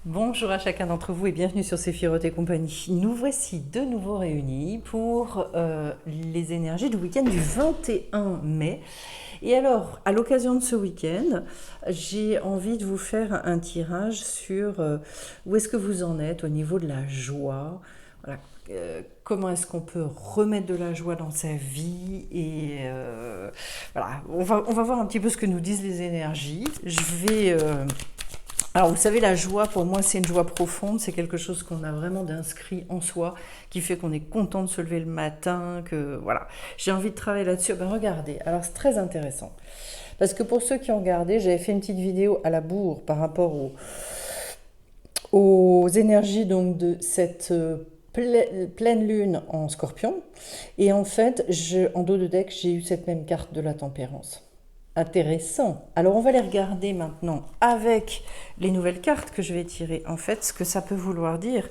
Bonjour à chacun d'entre vous et bienvenue sur Séphiroth et compagnie. Nous voici de nouveau réunis pour les énergies du week-end du 21 mai. Et alors, à l'occasion de ce week-end, j'ai envie de vous faire un tirage sur où est-ce que vous en êtes au niveau de la joie. Voilà. Comment est-ce qu'on peut remettre de la joie dans sa vie et voilà, on va voir un petit peu ce que nous disent les énergies. Alors, vous savez, la joie, pour moi, c'est une joie profonde. C'est quelque chose qu'on a vraiment d'inscrit en soi, qui fait qu'on est content de se lever le matin, que voilà. J'ai envie de travailler là-dessus. Ben, regardez, alors c'est très intéressant. Parce que pour ceux qui ont regardé, j'avais fait une petite vidéo à la bourre par rapport aux énergies donc, de cette pleine lune en scorpion. Et en fait, en dos de deck, j'ai eu cette même carte de la tempérance. Intéressant. Alors on va les regarder maintenant avec les nouvelles cartes que je vais tirer. En fait, ce que ça peut vouloir dire.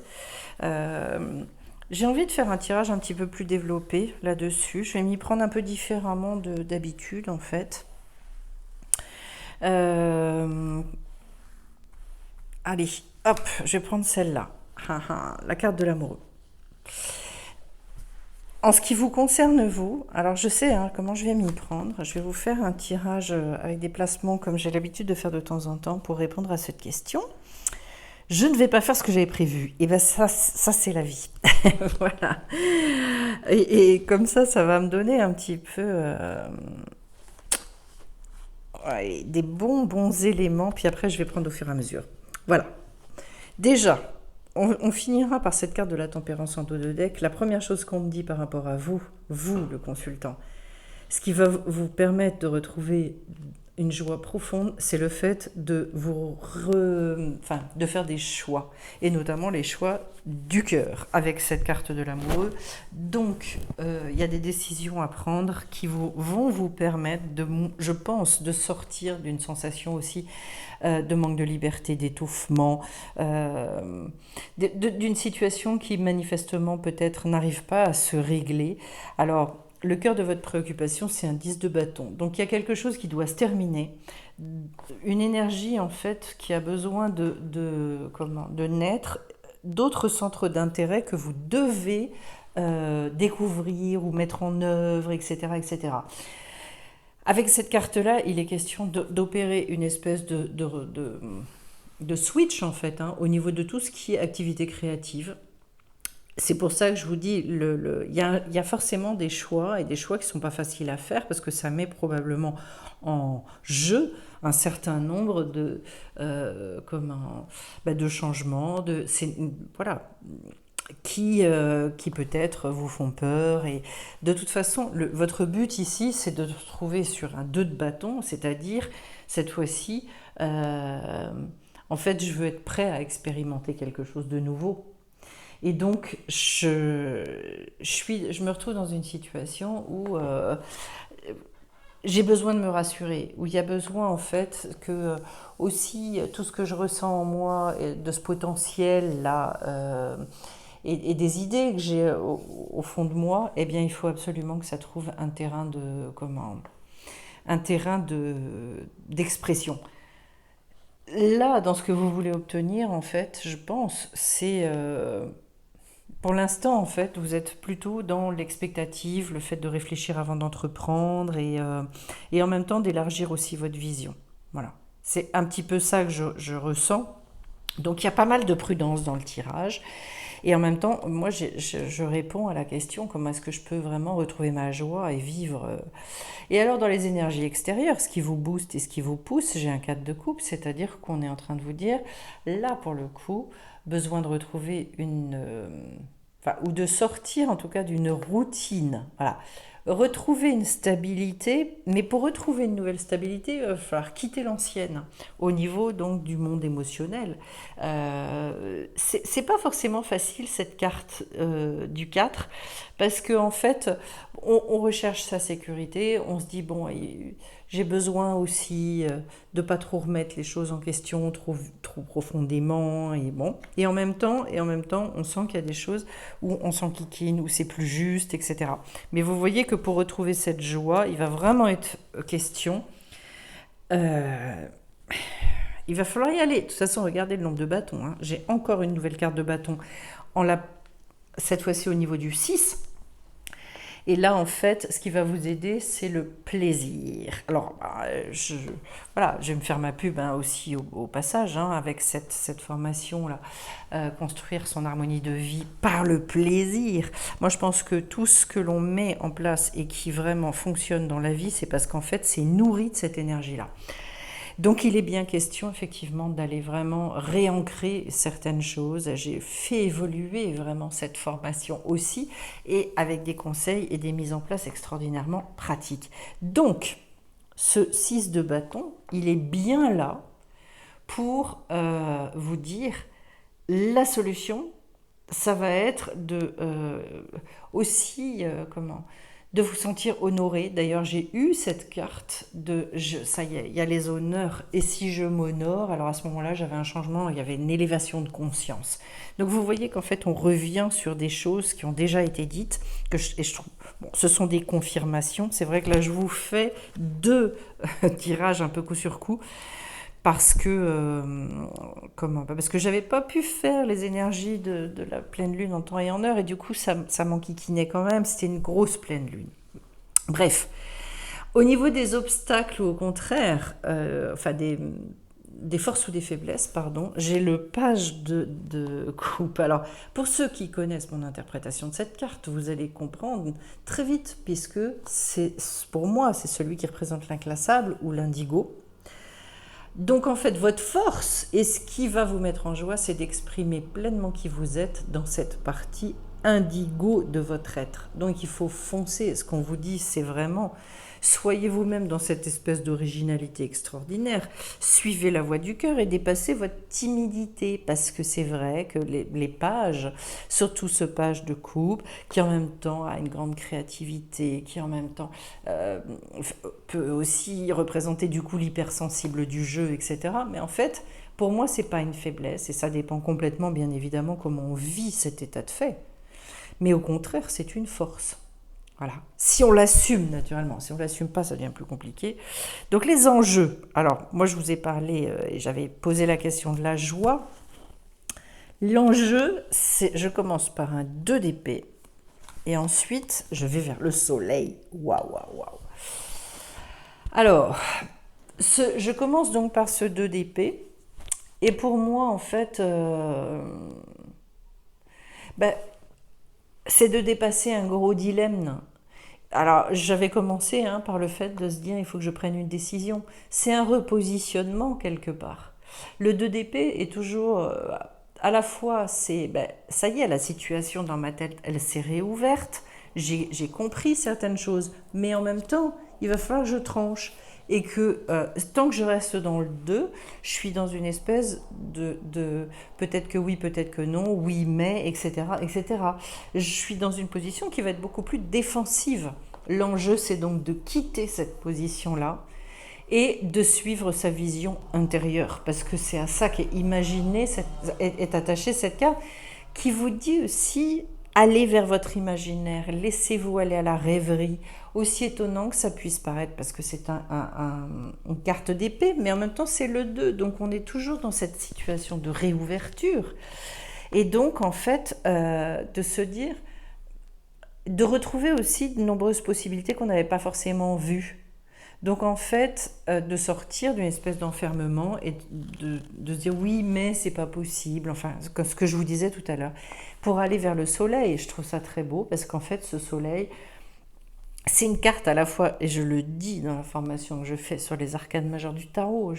J'ai envie de faire un tirage un petit peu plus développé là-dessus. Je vais m'y prendre un peu différemment d'habitude en fait. Allez, hop, je vais prendre celle-là. La carte de l'amoureux. En ce qui vous concerne, vous, alors je sais comment je vais m'y prendre. Je vais vous faire un tirage avec des placements comme j'ai l'habitude de faire de temps en temps pour répondre à cette question. Je ne vais pas faire ce que j'avais prévu. Et bien ça c'est la vie. Voilà. Et comme ça va me donner un petit peu des bons éléments. Puis après, je vais prendre au fur et à mesure. Voilà. Déjà, on finira par cette carte de la tempérance en dos de deck. La première chose qu'on me dit par rapport à vous, le consultant, ce qui va vous permettre de retrouver une joie profonde, c'est le fait de de faire des choix, et notamment les choix du cœur avec cette carte de l'amoureux. Donc, il y a des décisions à prendre qui vont vous permettre, je pense, de sortir d'une sensation aussi de manque de liberté, d'étouffement, d'une situation qui manifestement peut-être n'arrive pas à se régler. Alors, le cœur de votre préoccupation, c'est un 10 de bâton. Donc il y a quelque chose qui doit se terminer. Une énergie, en fait, qui a besoin de naître, d'autres centres d'intérêt que vous devez découvrir ou mettre en œuvre, etc., etc. Avec cette carte-là, il est question d'opérer une espèce de switch, en fait, au niveau de tout ce qui est activité créative. C'est pour ça que je vous dis, il y a forcément des choix et des choix qui ne sont pas faciles à faire parce que ça met probablement en jeu un certain nombre de changements, voilà, qui peut-être vous font peur. Et de toute façon, votre but ici, c'est de se trouver sur un 2 de bâton, c'est-à-dire cette fois-ci, en fait, je veux être prêt à expérimenter quelque chose de nouveau. Et donc, je me retrouve dans une situation où j'ai besoin de me rassurer, où il y a besoin en fait que aussi tout ce que je ressens en moi, de ce potentiel-là, et des idées que j'ai au fond de moi, eh bien, il faut absolument que ça trouve un terrain d'expression. Là, dans ce que vous voulez obtenir, en fait, je pense, c'est pour l'instant, en fait, vous êtes plutôt dans l'expectative, le fait de réfléchir avant d'entreprendre et en même temps d'élargir aussi votre vision. Voilà. C'est un petit peu ça que je ressens. Donc il y a pas mal de prudence dans le tirage. Et en même temps, moi, je réponds à la question comment est-ce que je peux vraiment retrouver ma joie et vivre. Et alors, dans les énergies extérieures, ce qui vous booste et ce qui vous pousse, j'ai un 4 de coupe, c'est-à-dire qu'on est en train de vous dire, là, pour le coup, besoin de retrouver ou de sortir en tout cas d'une routine. Voilà. Retrouver une stabilité, mais pour retrouver une nouvelle stabilité, il va falloir quitter l'ancienne au niveau donc du monde émotionnel. C'est pas forcément facile cette carte du 4 parce qu'en fait on recherche sa sécurité, on se dit bon j'ai besoin aussi de pas trop remettre les choses en question trop profondément et en même temps on sent qu'il y a des choses où on s'enquiquine, où c'est plus juste, etc. Mais vous voyez que pour retrouver cette joie, il va vraiment être question Il va falloir y aller. De toute façon, regardez le nombre de bâtons, hein. J'ai encore une nouvelle carte de bâton, cette fois-ci au niveau du 6. Et là, en fait, ce qui va vous aider, c'est le plaisir. Alors, voilà, je vais me faire ma pub, hein, aussi au passage, hein, avec cette formation-là. Construire son harmonie de vie par le plaisir. Moi, je pense que tout ce que l'on met en place et qui vraiment fonctionne dans la vie, c'est parce qu'en fait, c'est nourri de cette énergie-là. Donc il est bien question effectivement d'aller vraiment réancrer certaines choses. J'ai fait évoluer vraiment cette formation aussi, et avec des conseils et des mises en place extraordinairement pratiques. Donc ce 6 de bâton, il est bien là pour vous dire la solution. Ça va être aussi de vous sentir honoré. D'ailleurs, j'ai eu cette carte ça y est, il y a les honneurs. Et si je m'honore, alors à ce moment-là, j'avais un changement, il y avait une élévation de conscience. Donc vous voyez qu'en fait, on revient sur des choses qui ont déjà été dites, et je trouve, bon, ce sont des confirmations. C'est vrai que là, je vous fais deux tirages un peu coup sur coup, parce que parce que j'avais pas pu faire les énergies de la pleine lune en temps et en heure, et du coup ça m'enquiquinait quand même. C'était une grosse pleine lune. Bref, au niveau des obstacles, ou au contraire, des forces ou des faiblesses, pardon, j'ai le page de coupe. Alors, pour ceux qui connaissent mon interprétation de cette carte, vous allez comprendre très vite, puisque pour moi, c'est celui qui représente l'inclassable ou l'indigo. Donc en fait, votre force et ce qui va vous mettre en joie, c'est d'exprimer pleinement qui vous êtes dans cette partie indigo de votre être. Donc il faut foncer. Ce qu'on vous dit, c'est vraiment, soyez vous-même dans cette espèce d'originalité extraordinaire. Suivez la voie du cœur et dépassez votre timidité. Parce que c'est vrai que les pages, surtout ce page de coupe, qui en même temps a une grande créativité, qui en même temps peut aussi représenter du coup l'hypersensible du jeu, etc. Mais en fait, pour moi, c'est pas une faiblesse, et ça dépend complètement, bien évidemment, comment on vit cet état de fait. Mais au contraire, c'est une force. Voilà. Si on l'assume, naturellement. Si on l'assume pas, ça devient plus compliqué. Donc les enjeux. Alors, moi, je vous ai parlé, et j'avais posé la question de la joie. L'enjeu, je commence par un 2 d'épée, et ensuite, je vais vers le soleil. Waouh, waouh, waouh. Alors, je commence donc par ce 2 d'épée. Et pour moi, en fait, c'est de dépasser un gros dilemme. Alors, j'avais commencé, hein, par le fait de se dire, il faut que je prenne une décision. C'est un repositionnement quelque part. Le 2 d'épée est toujours, à la fois, ça y est, la situation dans ma tête, elle s'est réouverte. J'ai compris certaines choses, mais en même temps, il va falloir que je tranche. Et que tant que je reste dans le 2, je suis dans une espèce de peut-être que oui, peut-être que non, oui, mais, etc., etc. Je suis dans une position qui va être beaucoup plus défensive. L'enjeu, c'est donc de quitter cette position-là et de suivre sa vision intérieure, parce que c'est à ça qu'est imaginé, est attachée cette carte, qui vous dit aussi: allez vers votre imaginaire, laissez-vous aller à la rêverie, aussi étonnant que ça puisse paraître, parce que c'est une carte d'épée, mais en même temps c'est le 2, donc on est toujours dans cette situation de réouverture. Et donc en fait, de se dire, de retrouver aussi de nombreuses possibilités qu'on n'avait pas forcément vues. Donc en fait, de sortir d'une espèce d'enfermement et de se dire oui, mais c'est pas possible, enfin, ce que je vous disais tout à l'heure, pour aller vers le soleil. Je trouve ça très beau, parce qu'en fait, ce soleil, c'est une carte à la fois, et je le dis dans la formation que je fais sur les arcanes majeures du tarot,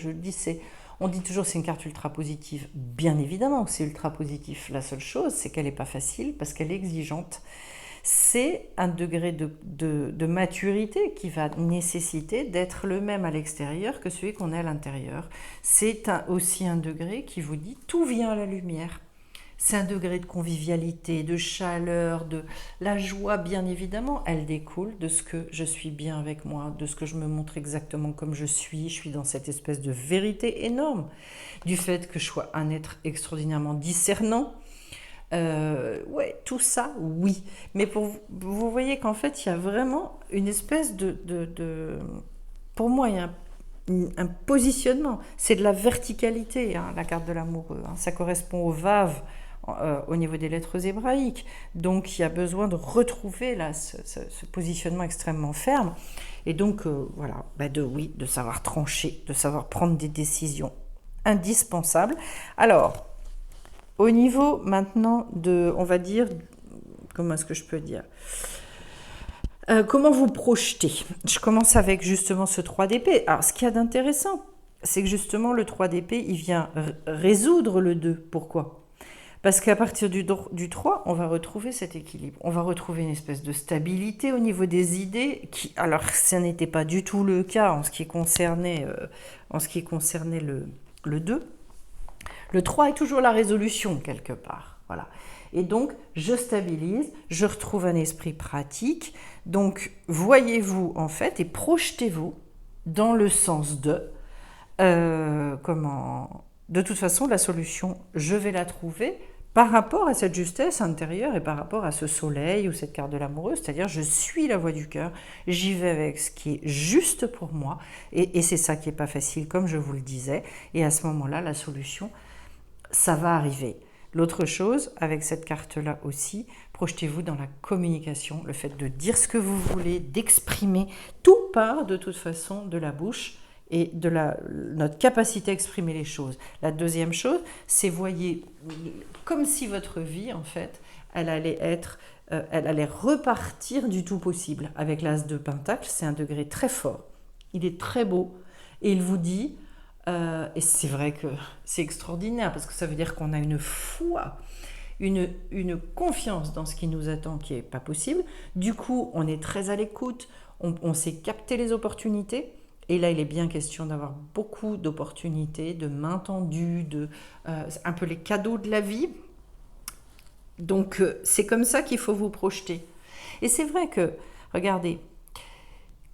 on dit toujours c'est une carte ultra positive. Bien évidemment que c'est ultra positif. La seule chose, c'est qu'elle n'est pas facile, parce qu'elle est exigeante. C'est un degré de maturité qui va nécessiter d'être le même à l'extérieur que celui qu'on est à l'intérieur. C'est aussi un degré qui vous dit tout vient à la lumière. C'est un degré de convivialité, de chaleur, de la joie, bien évidemment. Elle découle de ce que je suis bien avec moi, de ce que je me montre exactement comme je suis. Je suis dans cette espèce de vérité énorme, du fait que je sois un être extraordinairement discernant. Ouais, tout ça, oui. Mais vous voyez qu'en fait, il y a vraiment une espèce pour moi, il y a un positionnement, c'est de la verticalité, hein, la carte de l'amoureux. Hein. Ça correspond au Vav au niveau des lettres hébraïques. Donc il y a besoin de retrouver là ce positionnement extrêmement ferme. Et donc voilà, de savoir trancher, de savoir prendre des décisions indispensables. Alors, au niveau maintenant de, on va dire, comment est-ce que je peux dire comment vous projeter? Je commence avec justement ce 3 d'épée. Alors, ce qu'il y a d'intéressant, c'est que justement le 3 d'épée, il vient résoudre le 2. Pourquoi? Parce qu'à partir du 3, on va retrouver cet équilibre. On va retrouver une espèce de stabilité au niveau des idées, alors ça n'était pas du tout le cas en ce qui concernait, le 2. Le 3 est toujours la résolution quelque part. Voilà. Et donc, je stabilise, je retrouve un esprit pratique. Donc, voyez-vous en fait et projetez-vous dans le sens de de toute façon, la solution, je vais la trouver par rapport à cette justesse intérieure et par rapport à ce soleil ou cette carte de l'amoureux, c'est-à-dire je suis la voix du cœur, j'y vais avec ce qui est juste pour moi, et c'est ça qui n'est pas facile, comme je vous le disais, et à ce moment-là, la solution, ça va arriver. L'autre chose, avec cette carte-là aussi, projetez-vous dans la communication, le fait de dire ce que vous voulez, d'exprimer, tout part de toute façon de la bouche, et de notre capacité à exprimer les choses. La deuxième chose, c'est voyez comme si votre vie, en fait, elle allait repartir du tout possible. Avec l'as de Pentacle, c'est un degré très fort. Il est très beau et il vous dit, et c'est vrai que c'est extraordinaire parce que ça veut dire qu'on a une foi, une confiance dans ce qui nous attend qui n'est pas possible. Du coup, on est très à l'écoute, on sait capter les opportunités. Et là, il est bien question d'avoir beaucoup d'opportunités, de main tendue, un peu les cadeaux de la vie. Donc, c'est comme ça qu'il faut vous projeter. Et c'est vrai que, regardez,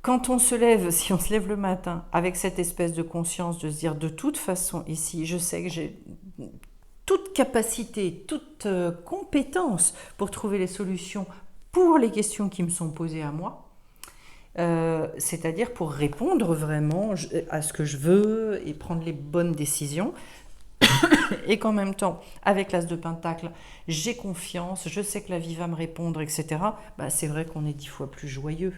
quand on se lève, si on se lève le matin avec cette espèce de conscience de se dire de toute façon ici, je sais que j'ai toute capacité, toute compétence pour trouver les solutions pour les questions qui me sont posées à moi. C'est-à-dire pour répondre vraiment à ce que je veux et prendre les bonnes décisions et qu'en même temps, avec l'as de Pentacle, j'ai confiance, je sais que la vie va me répondre, etc. C'est vrai qu'on est 10 fois plus joyeux.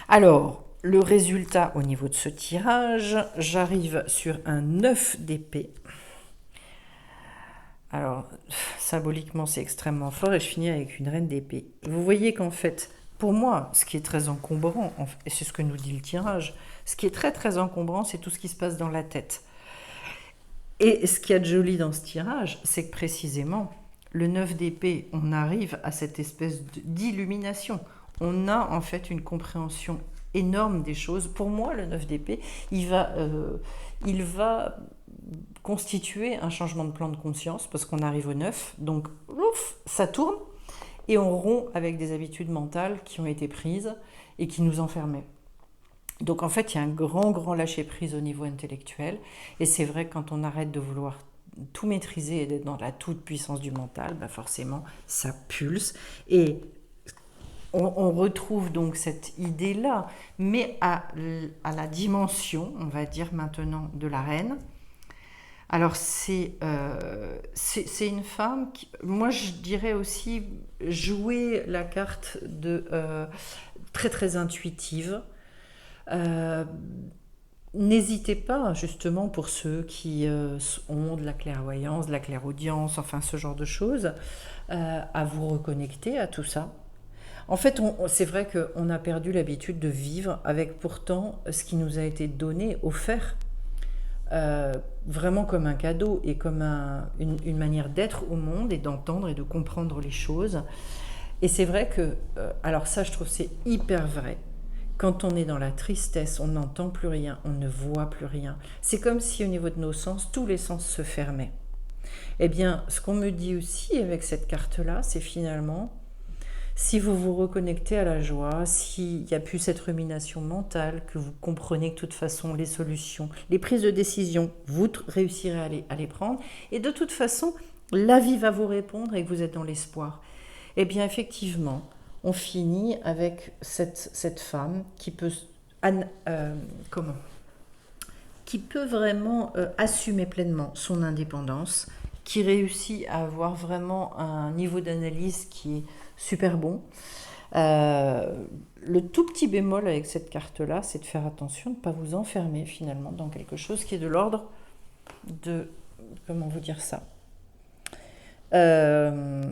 Alors, le résultat au niveau de ce tirage, j'arrive sur un 9 d'épée. Alors, symboliquement, c'est extrêmement fort et je finis avec une reine d'épée. Vous voyez qu'en fait, pour moi, ce qui est très encombrant, et c'est ce que nous dit le tirage, ce qui est très très encombrant, c'est tout ce qui se passe dans la tête. Et ce qu'il y a de joli dans ce tirage, c'est que précisément, le 9 d'épée, on arrive à cette espèce d'illumination. On a en fait une compréhension énorme des choses. Pour moi, le 9 d'épée, il va constituer un changement de plan de conscience parce qu'on arrive au 9. Donc, ouf, ça tourne. Et on rompt avec des habitudes mentales qui ont été prises et qui nous enfermaient. Donc en fait, il y a un grand lâcher-prise au niveau intellectuel. Et c'est vrai que quand on arrête de vouloir tout maîtriser et d'être dans la toute-puissance du mental, forcément, ça pulse. Et on retrouve donc cette idée-là, mais à la dimension, on va dire maintenant, de la reine. Alors c'est une femme qui, moi je dirais aussi jouer la carte de très très intuitive. N'hésitez pas justement pour ceux qui ont de la clairvoyance, de la clairaudience, enfin ce genre de choses, à vous reconnecter à tout ça. En fait, c'est vrai qu'on a perdu l'habitude de vivre avec pourtant ce qui nous a été donné, offert. Vraiment comme un cadeau et comme une manière d'être au monde et d'entendre et de comprendre les choses. Et c'est vrai que, alors ça je trouve c'est hyper vrai, quand on est dans la tristesse, on n'entend plus rien, on ne voit plus rien. C'est comme si au niveau de nos sens, tous les sens se fermaient. Eh bien, ce qu'on me dit aussi avec cette carte-là, c'est finalement, si vous vous reconnectez à la joie, s'il n'y a plus cette rumination mentale, que vous comprenez que de toute façon les solutions, les prises de décision, vous réussirez à les prendre, et de toute façon, la vie va vous répondre et que vous êtes dans l'espoir. Eh bien effectivement, on finit avec cette femme qui peut an- euh, comment qui peut vraiment assumer pleinement son indépendance, qui réussit à avoir vraiment un niveau d'analyse qui est super bon. Euh, le tout petit bémol avec cette carte-là, c'est de faire attention de ne pas vous enfermer finalement dans quelque chose qui est de l'ordre de... Comment vous dire ça euh,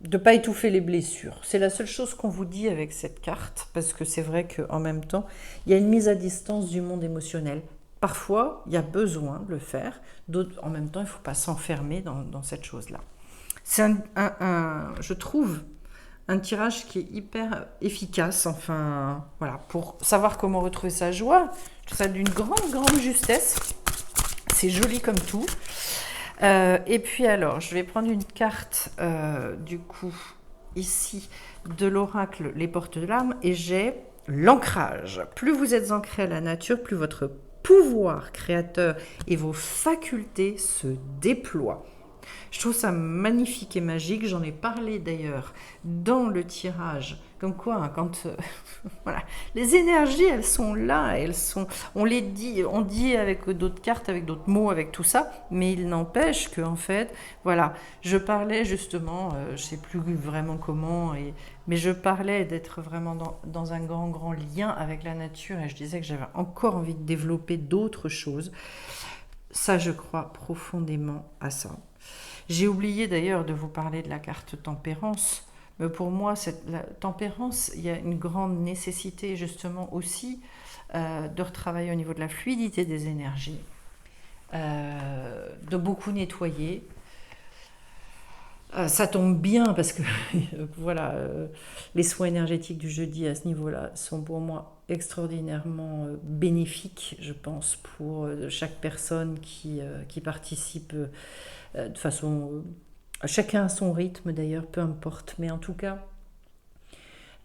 De ne pas étouffer les blessures. C'est la seule chose qu'on vous dit avec cette carte, parce que c'est vrai qu'en même temps, il y a une mise à distance du monde émotionnel. Parfois, il y a besoin de le faire, d'autres, en même temps, il ne faut pas s'enfermer dans cette chose-là. C'est je trouve, un tirage qui est hyper efficace, enfin, voilà, pour savoir comment retrouver sa joie. Je trouve ça d'une grande, grande justesse. C'est joli comme tout. Et puis alors, je vais prendre une carte, du coup, ici, de l'oracle Les Portes de l'âme, et j'ai l'ancrage. Plus vous êtes ancré à la nature, plus votre pouvoir créateur et vos facultés se déploient. Je trouve ça magnifique et magique. J'en ai parlé d'ailleurs dans le tirage. Comme quoi, hein, quand voilà, les énergies, elles sont là, elles sont. On dit avec d'autres cartes, avec d'autres mots, avec tout ça, mais il n'empêche que en fait, voilà, je parlais justement, je sais plus vraiment comment, mais je parlais d'être vraiment dans un grand grand lien avec la nature, et je disais que j'avais encore envie de développer d'autres choses. Ça, je crois profondément à ça. J'ai oublié d'ailleurs de vous parler de la carte tempérance. Mais pour moi, la tempérance, il y a une grande nécessité justement aussi de retravailler au niveau de la fluidité des énergies, de beaucoup nettoyer. Ça tombe bien parce que voilà, les soins énergétiques du jeudi à ce niveau-là sont pour moi extraordinairement bénéfiques, je pense, pour chaque personne qui participe de façon... chacun a son rythme d'ailleurs, peu importe, mais en tout cas,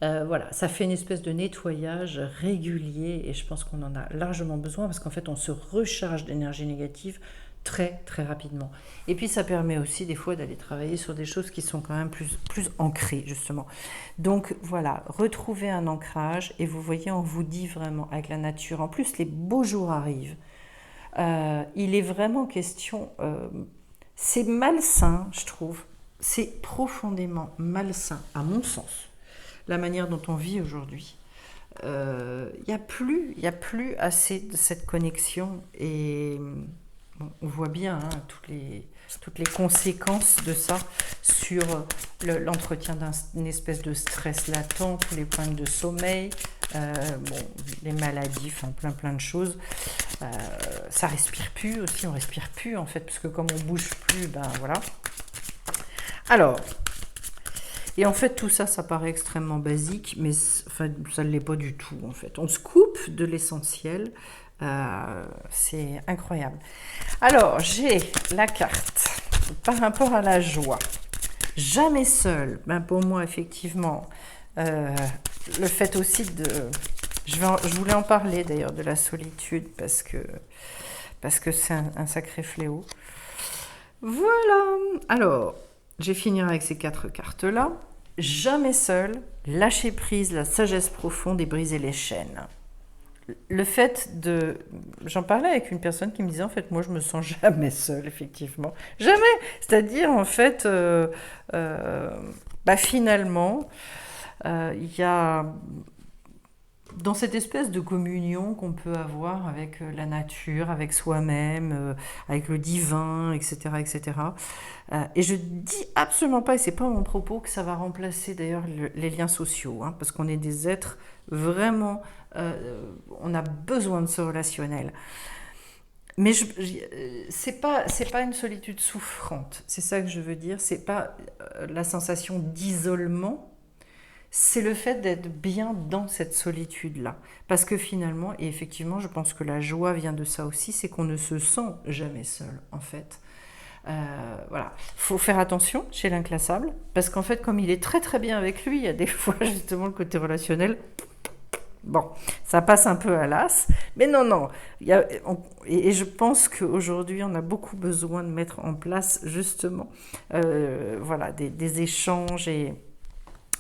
voilà, ça fait une espèce de nettoyage régulier et je pense qu'on en a largement besoin parce qu'en fait, on se recharge d'énergie négative très très rapidement. Et puis ça permet aussi des fois d'aller travailler sur des choses qui sont quand même plus ancrées justement. Donc voilà, retrouver un ancrage et vous voyez, on vous dit vraiment avec la nature, en plus les beaux jours arrivent. Il est vraiment question, c'est malsain je trouve, c'est profondément malsain à mon sens, la manière dont on vit aujourd'hui. Y a plus assez de cette connexion et bon, on voit bien hein, toutes les conséquences de ça sur l'entretien d'une espèce de stress latent, tous les problèmes de sommeil, bon, les maladies, enfin plein de choses. Ça respire plus aussi, on respire plus en fait, parce que comme on bouge plus, ben voilà. Alors, et en fait, tout ça, ça paraît extrêmement basique, mais enfin, ça ne l'est pas du tout, en fait. On se coupe de l'essentiel. C'est incroyable. Alors, j'ai la carte par rapport à la joie. Jamais seul. Ben, pour moi, effectivement, le fait aussi de... Je voulais en parler, d'ailleurs, de la solitude, parce que c'est un sacré fléau. Voilà. Alors, je vais finir avec ces 4 cartes-là. Jamais seul, lâcher prise, la sagesse profonde et briser les chaînes. Le fait de... J'en parlais avec une personne qui me disait, en fait, moi, je me sens jamais seule, effectivement. Jamais. C'est-à-dire, en fait, bah, finalement, il y a dans cette espèce de communion qu'on peut avoir avec la nature, avec soi-même, avec le divin, etc., etc. Et je dis absolument pas, et c'est pas mon propos, que ça va remplacer d'ailleurs les liens sociaux, hein, parce qu'on est des êtres vraiment, on a besoin de ce relationnel. Mais c'est pas une solitude souffrante, c'est ça que je veux dire. C'est pas la sensation d'isolement, c'est le fait d'être bien dans cette solitude-là. Parce que finalement, et effectivement, je pense que la joie vient de ça aussi, c'est qu'on ne se sent jamais seul, en fait. Voilà, faut faire attention chez l'inclassable, parce qu'en fait, comme il est très très bien avec lui, il y a des fois justement le côté relationnel. Bon, ça passe un peu à l'as, mais non, non. Et je pense qu'aujourd'hui, on a beaucoup besoin de mettre en place justement, voilà, des échanges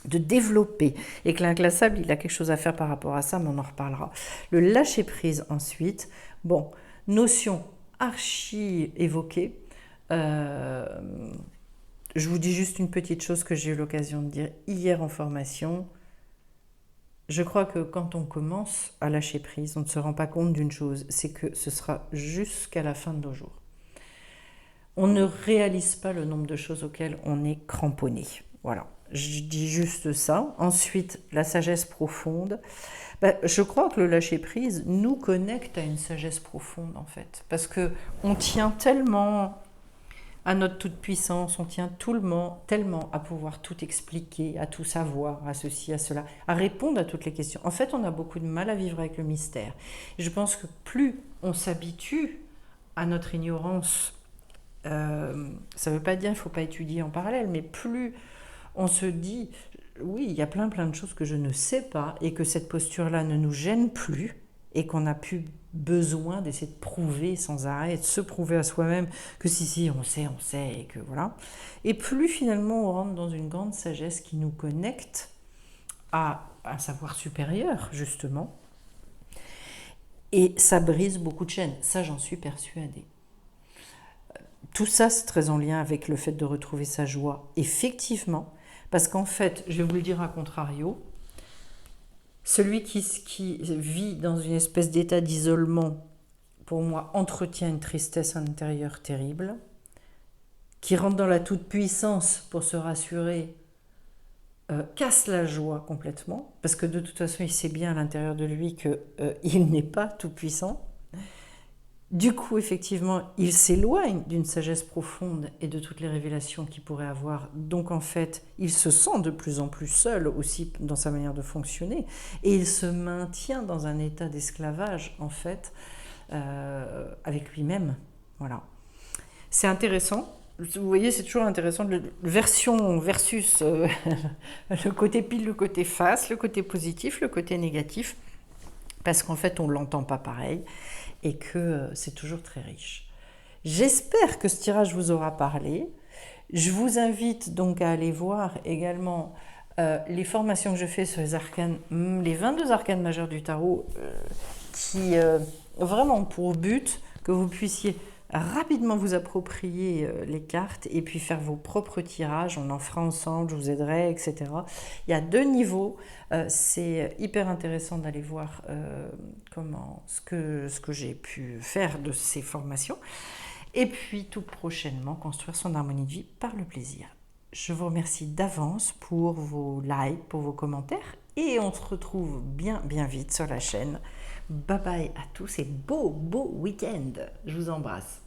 de développer, et que l'inclassable, il a quelque chose à faire par rapport à ça, mais on en reparlera. Le lâcher prise ensuite, bon, notion archi évoquée. Euh, je vous dis juste une petite chose que j'ai eu l'occasion de dire hier en formation. Je crois que quand on commence à lâcher prise, on ne se rend pas compte d'une chose, c'est que ce sera jusqu'à la fin de nos jours. On ne réalise pas le nombre de choses auxquelles on est cramponné. Voilà, je dis juste ça. Ensuite, la sagesse profonde. Ben, je crois que le lâcher-prise nous connecte à une sagesse profonde, en fait. Parce que on tient tellement à notre toute-puissance, on tient tellement à pouvoir tout expliquer, à tout savoir, à ceci, à cela, à répondre à toutes les questions. En fait, on a beaucoup de mal à vivre avec le mystère. Et je pense que plus on s'habitue à notre ignorance, ça ne veut pas dire qu'il ne faut pas étudier en parallèle, mais plus on se dit, oui, il y a plein de choses que je ne sais pas, et que cette posture-là ne nous gêne plus, et qu'on n'a plus besoin d'essayer de prouver sans arrêt, de se prouver à soi-même que si, on sait, et que voilà. Et plus finalement on rentre dans une grande sagesse qui nous connecte à un savoir supérieur, justement, et ça brise beaucoup de chaînes, ça j'en suis persuadée. Tout ça, c'est très en lien avec le fait de retrouver sa joie, effectivement, parce qu'en fait, je vais vous le dire à contrario, celui qui vit dans une espèce d'état d'isolement, pour moi, entretient une tristesse intérieure terrible, qui rentre dans la toute-puissance pour se rassurer, casse la joie complètement, parce que de toute façon, il sait bien à l'intérieur de lui qu'il n'est pas tout-puissant. Du coup, effectivement, il s'éloigne d'une sagesse profonde et de toutes les révélations qu'il pourrait avoir. Donc, en fait, il se sent de plus en plus seul aussi dans sa manière de fonctionner. Et il se maintient dans un état d'esclavage, en fait, avec lui-même. Voilà. C'est intéressant. Vous voyez, c'est toujours intéressant. Version versus le côté pile, le côté face, le côté positif, le côté négatif. Parce qu'en fait, on ne l'entend pas pareil. Et que c'est toujours très riche. J'espère que ce tirage vous aura parlé. Je vous invite donc à aller voir également les formations que je fais sur les arcanes, les 22 arcanes majeures du tarot, qui vraiment pour but que vous puissiez rapidement vous approprier les cartes et puis faire vos propres tirages. On en fera ensemble, je vous aiderai, etc. Il y a 2 niveaux. C'est hyper intéressant d'aller voir ce que j'ai pu faire de ces formations. Et puis tout prochainement, construire son harmonie de vie par le plaisir. Je vous remercie d'avance pour vos likes, pour vos commentaires. Et on se retrouve bien vite sur la chaîne. Bye bye à tous et beau week-end. Je vous embrasse.